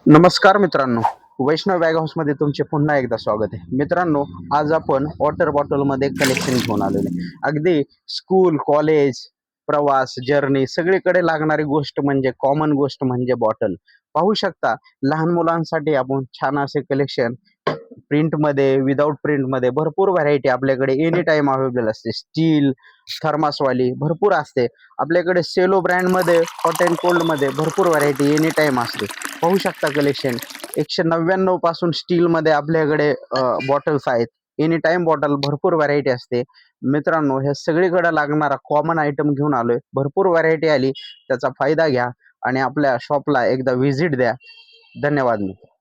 नमस्कार मित्रांनो, वैष्णव बॅग हाऊसमध्ये तुमचे पुन्हा एकदा स्वागत आहे. मित्रांनो, आज आपण वॉटर बॉटलमध्ये कलेक्शन घेऊन आलेलो आहे. अगदी स्कूल, कॉलेज, प्रवास, जर्नी सगळीकडे लागणारी गोष्ट म्हणजे कॉमन गोष्ट म्हणजे बॉटल. पाहू शकता, लहान मुलांसाठी आपण छान असे कलेक्शन प्रिंटमध्ये, विदाऊट प्रिंटमध्ये भरपूर व्हरायटी आपल्याकडे एनी टाईम अवेलेबल असते. स्टील, थर्मासवाली भरपूर असते. आपल्याकडे सेलो ब्रँडमध्ये, हॉट अँड कोल्डमध्ये भरपूर व्हरायटी एनी टाईम असते. पाहू शकता कलेक्शन 199 पासून स्टीलमध्ये आपल्याकडे बॉटल्स आहेत. एनी टाईम बॉटल भरपूर व्हरायटी असते. मित्रांनो, हे सगळीकडे लागणारा कॉमन आयटम घेऊन आलोय. भरपूर व्हरायटी आली, त्याचा फायदा घ्या आणि आपल्या शॉपला एकदा व्हिजिट द्या. धन्यवाद मित्र.